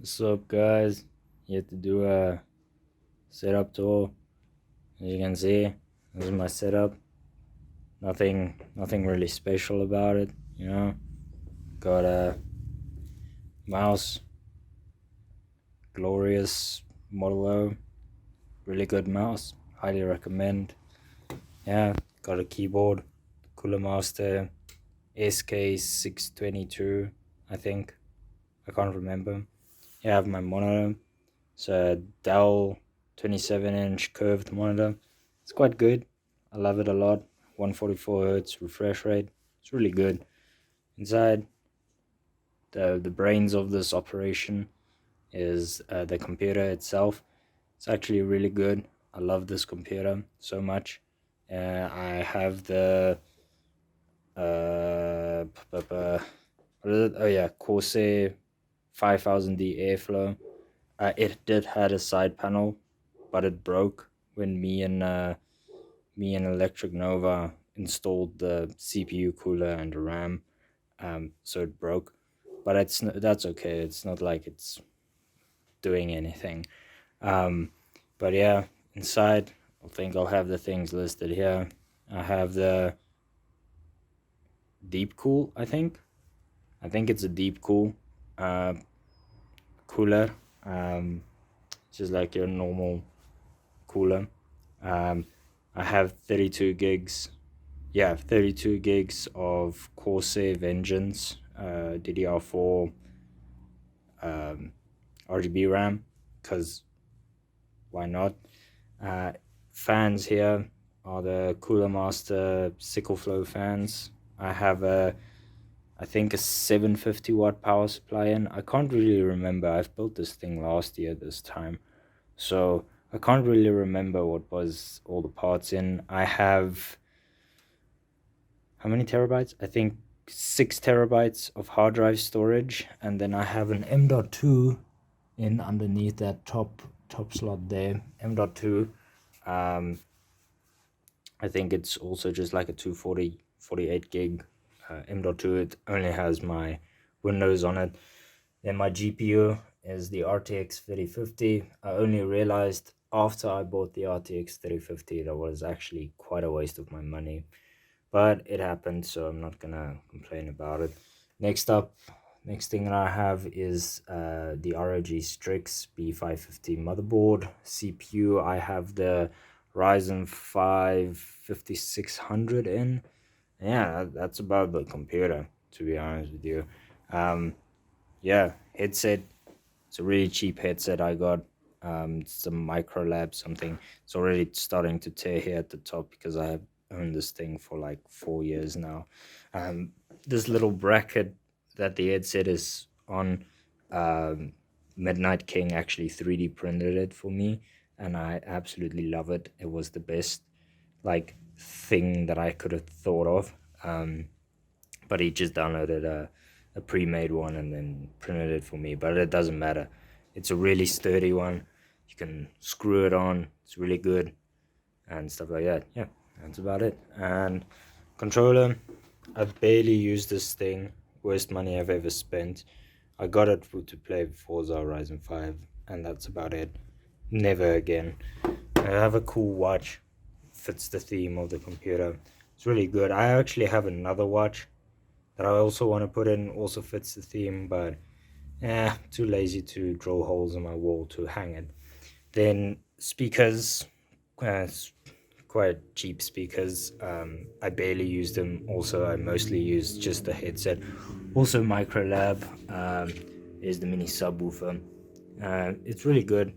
What's up, guys? Here to do a setup tour. As you can see, this is my setup. Nothing really special about it. Got a mouse, glorious Model O, really good mouse. Highly recommend. Yeah, got a keyboard, Cooler Master SK622, I think. I can't remember. Yeah, I have my monitor. It's a Dell 27-inch curved monitor. It's quite good. I love it a lot. 144 hertz refresh rate. It's really good. Inside, the brains of this operation is the computer itself. It's actually really good. I love this computer so much. I have the what is it? Oh yeah, Corsair 5000D Airflow. It did had a side panel, but it broke when me and Electric Nova installed the CPU cooler and the RAM. So it broke, but that's okay. It's not like it's doing anything. Um, but yeah, inside, I think I'll have the things listed here. I have the Deep Cool. I think it's a Deep Cool uh, cooler. It's just like your normal cooler. Um, I have 32 gigs. Yeah, 32 gigs of Corsair Vengeance DDR4 um, RGB RAM, because why not? Uh, Fans here are the Cooler Master Sickle Flow fans. I think a 750 watt power supply in. I can't really remember. I've built this thing last year this time. So I can't really remember what was all the parts in. I have how many terabytes? I think 6 terabytes of hard drive storage, and then I have an M.2 in underneath that top slot there. M.2. Um, I think it's also just like a 240 48 gig M.2. It only has my Windows on it. Then my GPU is the RTX 3050. I only realized after I bought the RTX 3050 that was actually quite a waste of my money, but it happened, so I'm not gonna complain about it. Next thing that I have is the ROG Strix B550 motherboard. CPU, I have the Ryzen 5 5600 in. Yeah, that's about the computer, to be honest with you. Um, yeah, headset. It's a really cheap headset I got. It's a Microlab something. It's already starting to tear here at the top because I have owned this thing for like 4 years now. Um, this little bracket that the headset is on, um, Midnight King actually 3D printed it for me, and I absolutely love it. It was the best like thing that I could have thought of. But he just downloaded a pre-made one and then printed it for me, but it doesn't matter. It's a really sturdy one. You can screw it on. It's really good and stuff like that. Yeah, that's about it. And controller, I've barely used this thing. Worst money I've ever spent. I got it to play Forza Horizon 5, and that's about it. Never again. I have a cool watch. Fits the theme of the computer. It's really good. I actually have another watch that I also want to put in, also fits the theme, but too lazy to drill holes in my wall to hang it. Then speakers, uh, quite cheap speakers. I barely use them. Also, I mostly use just the headset. Also, Microlab is the mini subwoofer. It's really good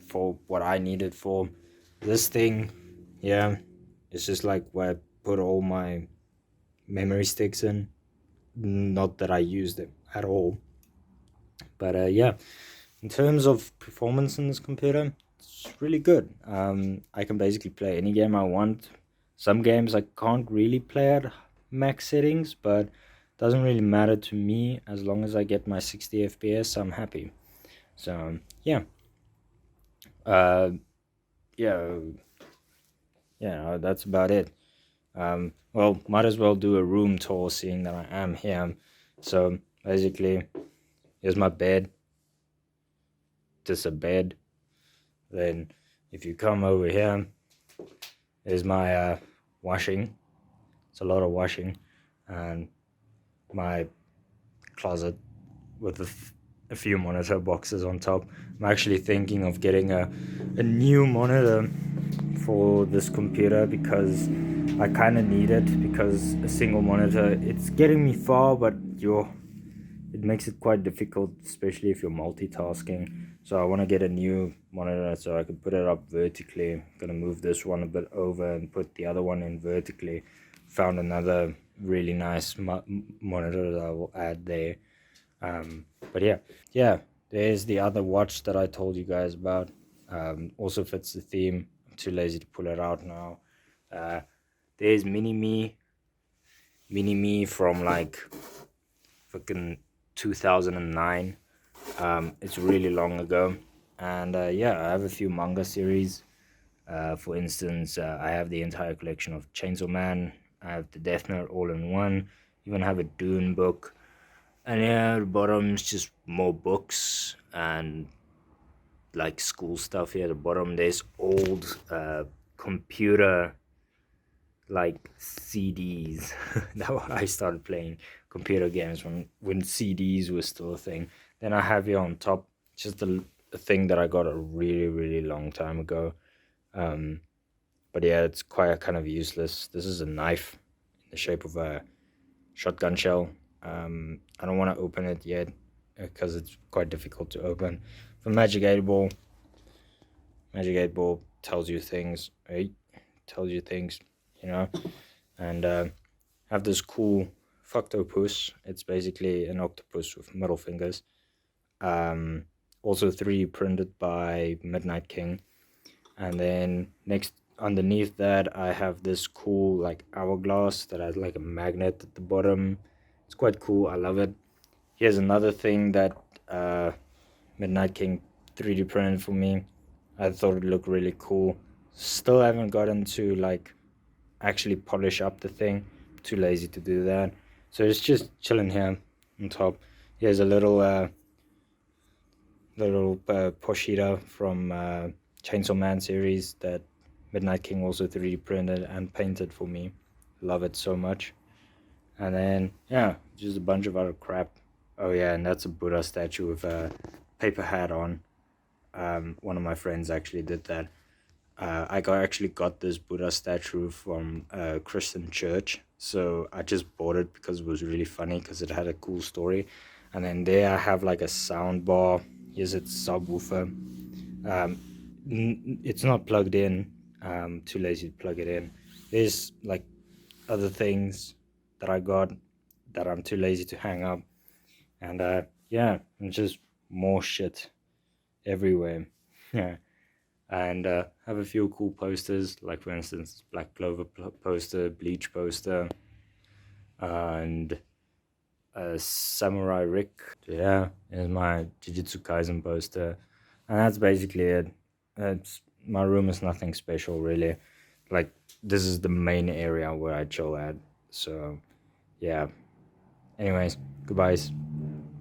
for what I need it for. This thing, yeah, it's just like where I put all my memory sticks in. Not that I use them at all, but yeah, in terms of performance in this computer, it's really good. I can basically play any game I want. Some games I can't really play at max settings, but doesn't really matter to me. As long as I get my 60 FPS, I'm happy. So yeah, uh, yeah, yeah, that's about it. Well, might as well do a room tour, seeing that I am here. So basically, here's my bed. practice a bed. Then if you come over here, there's my washing. It's a lot of washing, and my closet with a few monitor boxes on top. I'm actually thinking of getting a new monitor for this computer because I kind of need it, because a single monitor, it's getting me far, but it makes it quite difficult, especially if you're multitasking. So I want to get a new monitor so I can put it up vertically. I'm gonna move this one a bit over and put the other one in vertically. Found another really nice monitor that I will add there. But yeah, there's the other watch that I told you guys about. Also fits the theme. I'm too lazy to pull it out now. There's mini me from like fucking 2009. It's really long ago. And yeah, I have a few manga series. For instance, I have the entire collection of Chainsaw Man. I have the Death Note all in one. Even have a Dune book. And yeah, at the bottom is just more books and like school stuff. Here at the bottom, there's old computer like CDs. Now I started playing computer games when CDs were still a thing. Then I have here on top just a thing that I got a really long time ago. Um, but yeah, it's quite kind of useless. This is a knife in the shape of a shotgun shell. I don't want to open it yet because it's quite difficult to open. For Magic 8 Ball, Magic 8 Ball tells you things, right? Tells you things, you know. And have this cool Fucktopus. It's basically an octopus with middle fingers. Also 3D printed by Midnight King. And then next underneath that, I have this cool like hourglass that has like a magnet at the bottom. It's quite cool. I love it. Here's another thing that Midnight King 3D printed for me. I thought it looked really cool. Still haven't gotten to like actually polish up the thing. Too lazy to do that. So it's just chilling here on top. Here's a little Poshita from Chainsaw Man series that Midnight King also 3D printed and painted for me. Love it so much. And then yeah, just a bunch of other crap. Oh yeah, and that's a Buddha statue with a paper hat on. One of my friends actually did that. I actually got this Buddha statue from a Christian church, so I just bought it because it was really funny because it had a cool story. And then there I have like a sound bar. Here's its subwoofer. It's not plugged in. Too lazy to plug it in. There's like other things that I got that I'm too lazy to hang up. And yeah, and just more shit everywhere. Yeah. And have a few cool posters, like for instance Black Clover poster, Bleach poster, and Samurai Rick. Yeah, is my Jujutsu Kaisen poster, and that's basically it. My room is nothing special really. Like this is the main area where I chill at. So yeah. Anyways, goodbyes.